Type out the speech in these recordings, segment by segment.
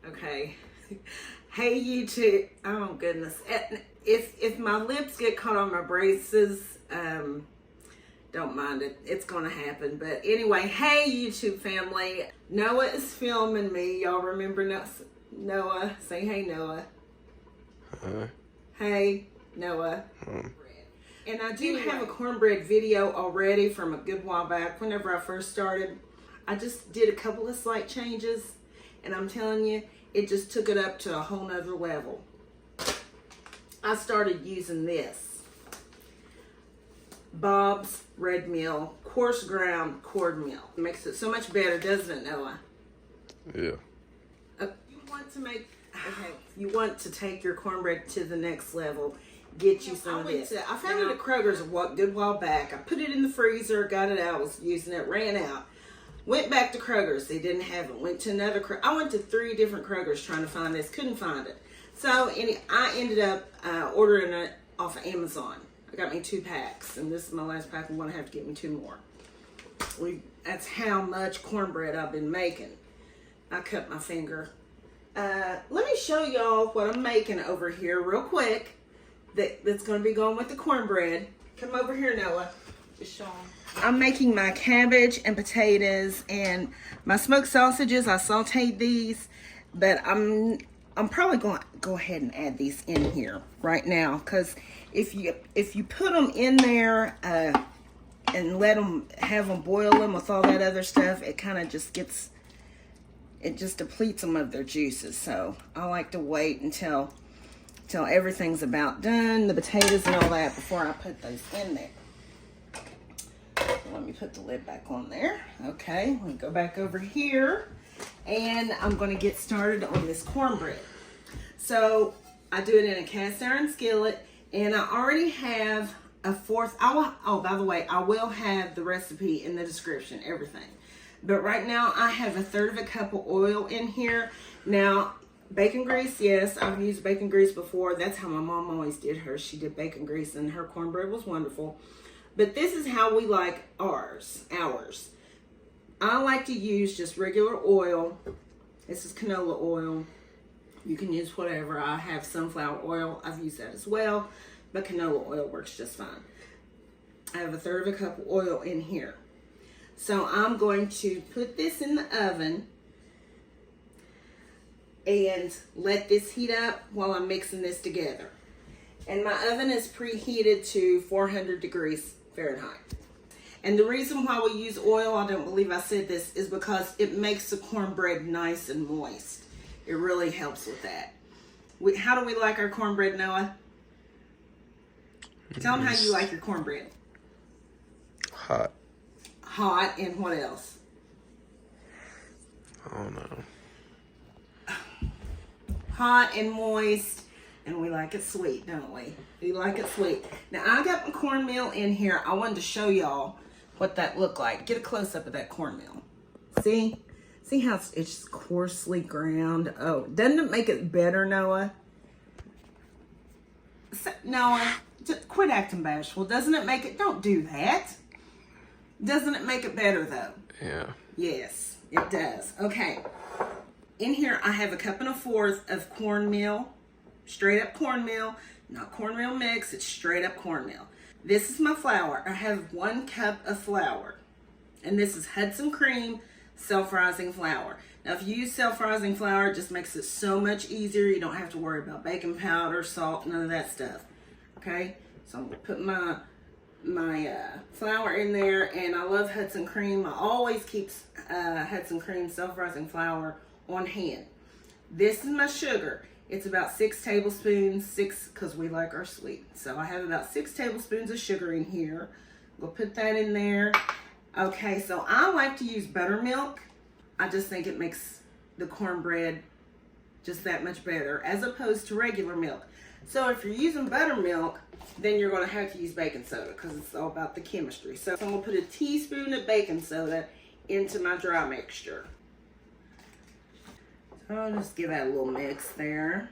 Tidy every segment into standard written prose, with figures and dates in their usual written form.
Okay. Hey YouTube. Oh goodness. If my lips get caught on my braces, don't mind it. It's gonna happen. But anyway, hey YouTube family. Noah is filming me. Y'all remember Noah? Say hey Noah. Hi. Hey Noah. And I do have a cornbread video already from a good while back whenever I first started. I just did a couple of slight changes, and I'm telling you, it just took it up to a whole nother level. I started using this Bob's Red Mill coarse ground cornmeal. It makes it so much better, doesn't it, Noah? Yeah. You want to take your cornbread to the next level. Get you some of this. I found it at Kroger's a good while back. I put it in the freezer, got it out, was using it, ran out. Went back to Kroger's. They didn't have it. Went to another Kroger. I went to 3 different Kroger's trying to find this. Couldn't find it. So I ended up ordering it off of Amazon. I got me 2 packs. And this is my last pack. I'm going to have to get me 2 more. That's how much cornbread I've been making. I cut my finger. Let me show y'all what I'm making over here real quick. That's going to be going with the cornbread. Come over here, Noah. Just show them. I'm making my cabbage and potatoes and my smoked sausages. I sauteed these, but I'm probably going to go ahead and add these in here right now, because if you put them in there and have them boil them with all that other stuff, it kind of just depletes them of their juices. So I like to wait until everything's about done, the potatoes and all that, before I put those in there. Let me put the lid back on there. Okay, let me go back over here, and I'm going to get started on this cornbread. So I do it in a cast iron skillet, and I already have a 1/4. Oh, by the way, I will have the recipe in the description, everything. But right now I have a 1/3 cup of oil in here. Now, bacon grease, yes, I've used bacon grease before. That's how my mom always did hers. She did bacon grease, and her cornbread was wonderful. But this is how we like ours. I like to use just regular oil. This is canola oil. You can use whatever. I have sunflower oil. I've used that as well. But canola oil works just fine. I have a 1/3 cup of oil in here. So I'm going to put this in the oven and let this heat up while I'm mixing this together. And my oven is preheated to 400 degrees Fahrenheit. And the reason why we use oil, I don't believe I said this, is because it makes the cornbread nice and moist. It really helps with that. How do we like our cornbread, Noah? Tell them how you like your cornbread. Hot. Hot, and what else? I don't know. Hot and moist, and we like it sweet, don't we? We like it sweet. Now, I got my cornmeal in here. I wanted to show y'all what that looked like. Get a close-up of that cornmeal. See? See how it's coarsely ground? Oh, doesn't it make it better, Noah? Noah, just quit acting bashful. Doesn't it make it? Don't do that. Doesn't it make it better, though? Yeah. Yes, it does. Okay. In here, I have a 1.25 cups of cornmeal, straight up cornmeal, not cornmeal mix, it's straight up cornmeal. This is my flour. I have 1 cup of flour, and this is Hudson Cream self-rising flour. Now, if you use self-rising flour, it just makes it so much easier. You don't have to worry about baking powder, salt, none of that stuff. Okay, so I'm gonna put my flour in there, and I love Hudson Cream. I always keep Hudson Cream self-rising flour on hand. This is my sugar. It's about 6 tablespoons, because we like our sweet. So I have about 6 tablespoons of sugar in here. We'll put that in there. Okay, so I like to use buttermilk. I just think it makes the cornbread just that much better, as opposed to regular milk. So if you're using buttermilk, then you're going to have to use baking soda, because it's all about the chemistry. So I'm going to put a teaspoon of baking soda into my dry mixture. So I'll just give that a little mix there.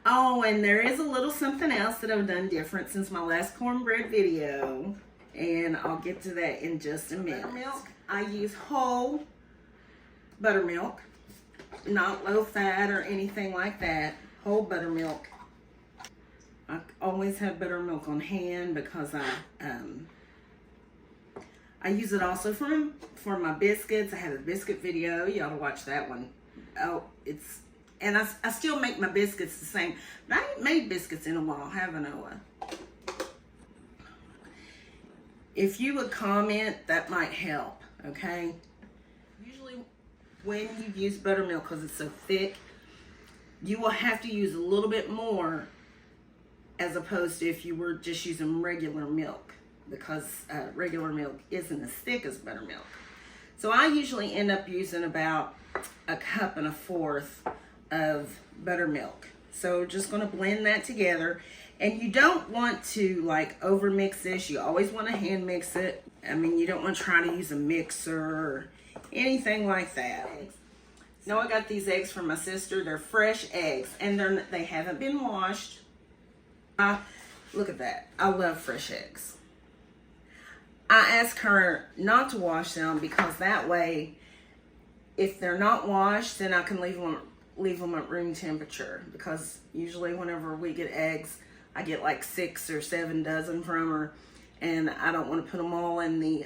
Oh, and there is a little something else that I've done different since my last cornbread video, and I'll get to that in just a minute. Buttermilk. I use whole buttermilk. not low fat or anything like that. Whole buttermilk. I always have buttermilk on hand because I use it also for my biscuits. I have a biscuit video. You ought to watch that one. Oh, and I still make my biscuits the same. But I haven't made biscuits in a while, haven't I? If you would comment, that might help, okay? Usually when you use buttermilk, because it's so thick, you will have to use a little bit more as opposed to if you were just using regular milk, because regular milk isn't as thick as buttermilk. So I usually end up using about 1.25 cups of buttermilk. So just going to blend that together. And you don't want to like over mix this. You always want to hand mix it. I mean, you don't want to try to use a mixer or anything like that. Now I got these eggs from my sister. They're fresh eggs and they haven't been washed. Look at that. I love fresh eggs. I asked her not to wash them because that way, if they're not washed, then I can leave them at room temperature. Because usually whenever we get eggs, I get like 6 or 7 dozen from her, and I don't want to put them all in the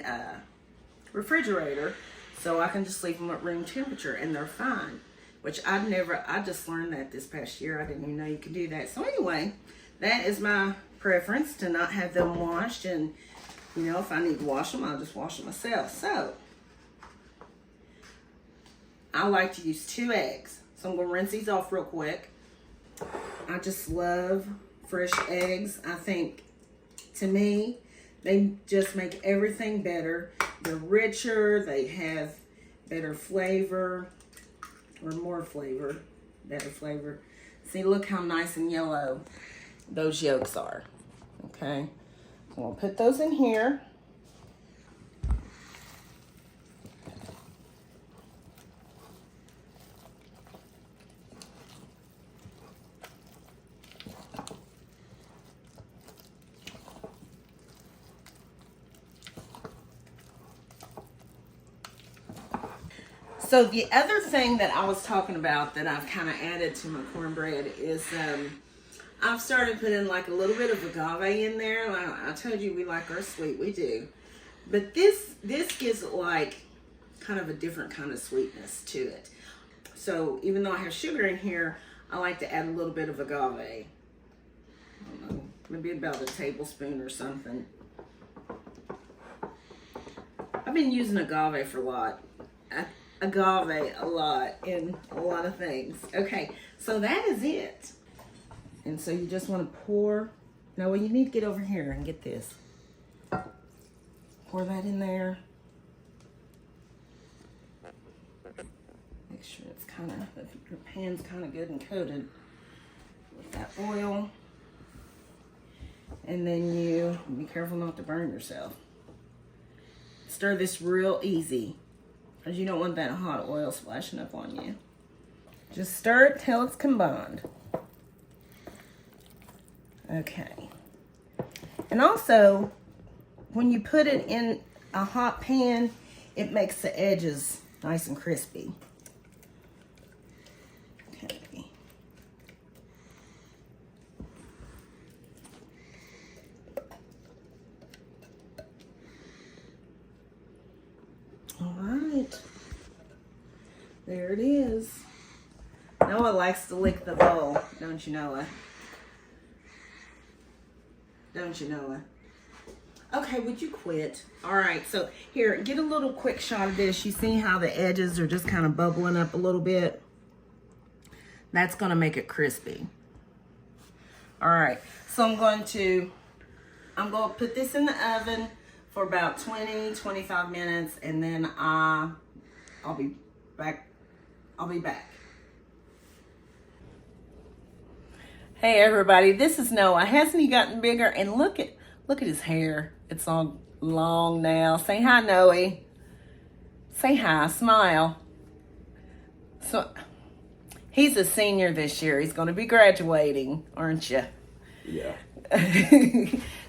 refrigerator, so I can just leave them at room temperature and they're fine. Which I just learned that this past year. I didn't even know you could do that. So anyway, that is my preference, to not have them washed. And you know, if I need to wash them, I'll just wash them myself. So I like to use 2 eggs. So I'm gonna rinse these off real quick. I just love fresh eggs. I think, to me, they just make everything better. They're richer, they have better flavor, or more flavor, better flavor. See, look how nice and yellow those yolks are, okay? So I'll put those in here. So the other thing that I was talking about that I've kind of added to my cornbread is I've started putting like a little bit of agave in there. I told you we like our sweet, we do. But this gives it like kind of a different kind of sweetness to it. So even though I have sugar in here, I like to add a little bit of agave. I don't know, maybe about a tablespoon or something. I've been using agave for a lot in a lot of things. Okay, so that is it. And so you just want to pour. No, well, you need to get over here and get this. Pour that in there. Make sure it's kind of, your pan's kind of good and coated with that oil. And then you be careful not to burn yourself. Stir this real easy, because you don't want that hot oil splashing up on you. Just stir it till it's combined. Okay. And also, when you put it in a hot pan, it makes the edges nice and crispy. Okay. All right. There it is. Noah likes to lick the bowl, don't you, Noah? Don't you, Noah? Okay, would you quit? All right, so here, get a little quick shot of this. You see how the edges are just kind of bubbling up a little bit? That's gonna make it crispy. All right, so I'm going to put this in the oven for about 20-25 minutes, and then I'll be back. Hey everybody, this is Noah. Hasn't he gotten bigger? And look at his hair. It's all long now. Say hi, Noe. Say hi, smile. So he's a senior this year. He's going to be graduating, aren't you? Yeah.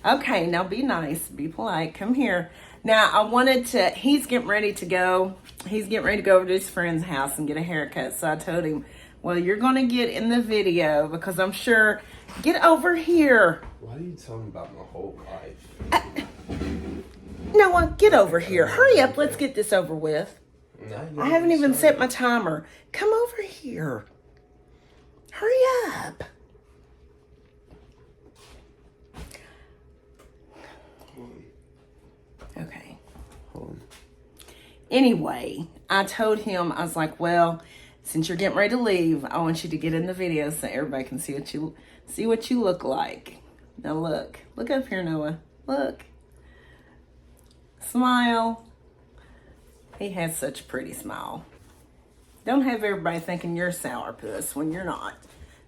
Okay, now be nice, be polite. Come here. Now, I wanted to, he's getting ready to go. He's getting ready to go over to his friend's house and get a haircut. So I told him, well, you're going to get in the video because I'm sure, get over here. Why are you telling me about my whole life? Noah, get over here. Hurry up. Let's get this over with. No, I haven't even set my timer. Come over here. Hurry up. Okay. Hold on. Anyway, I told him, I was like, well, since you're getting ready to leave, I want you to get in the video so everybody can see what you look like. Now look up here, Noah. Look. Smile. He has such a pretty smile. Don't have everybody thinking you're sourpuss when you're not.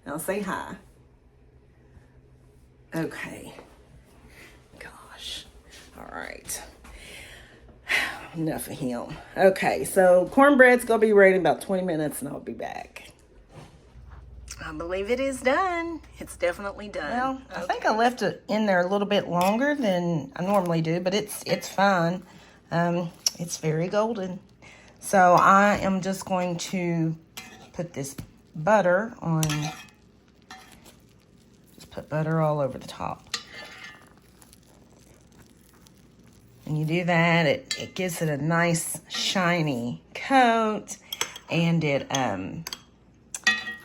Now say hi. Okay. Gosh. All right. Enough of him. Okay, so cornbread's gonna be ready in about 20 minutes and I'll be back. I believe it is done. It's definitely done. Well, I think I left it in there a little bit longer than I normally do, but it's fine. It's very golden. So I am just going to put this butter on, just put butter all over the top. And you do that, it gives it a nice shiny coat, and it, of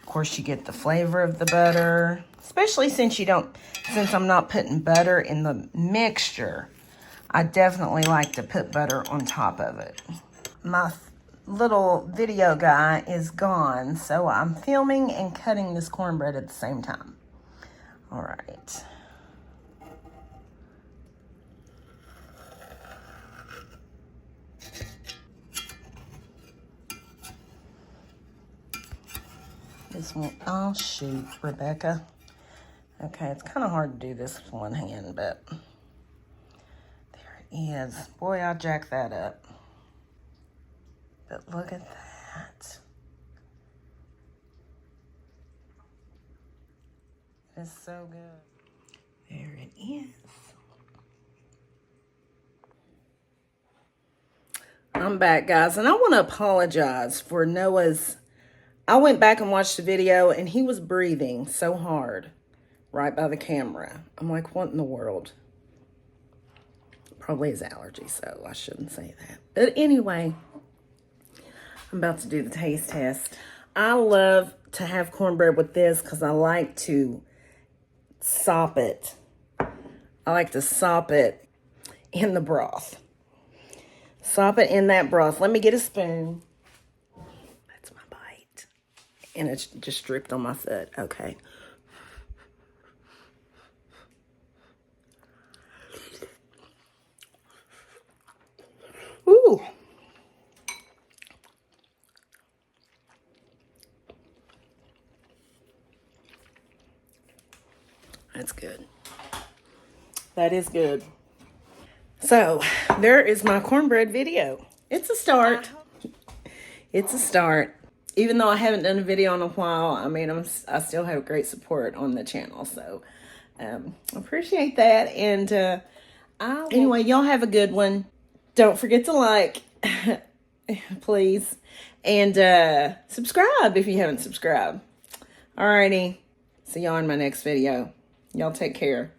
course you get the flavor of the butter, especially since I'm not putting butter in the mixture. I definitely like to put butter on top of it. My little video guy is gone, so I'm filming and cutting this cornbread at the same time. All right. This one, oh shoot, Rebecca. Okay, it's kind of hard to do this with one hand, but there it is. Boy, I jacked that up. But look at that. It's so good. There it is. I'm back, guys, and I want to apologize for Noah's. I went back and watched the video, and he was breathing so hard right by the camera. I'm like, what in the world? Probably his allergy, so I shouldn't say that. But anyway, I'm about to do the taste test. I love to have cornbread with this because I like to sop it. I like to sop it in the broth. Sop it in that broth. Let me get a spoon. That's my bite. And it's just dripped on my foot. Okay. Ooh. That's good. That is good. So, there is my cornbread video. It's a start. It's a start. Even though I haven't done a video in a while, I mean, I still have great support on the channel. So, appreciate that. And anyway, y'all have a good one. Don't forget to like, please. And subscribe if you haven't subscribed. Alrighty. See y'all in my next video. Y'all take care.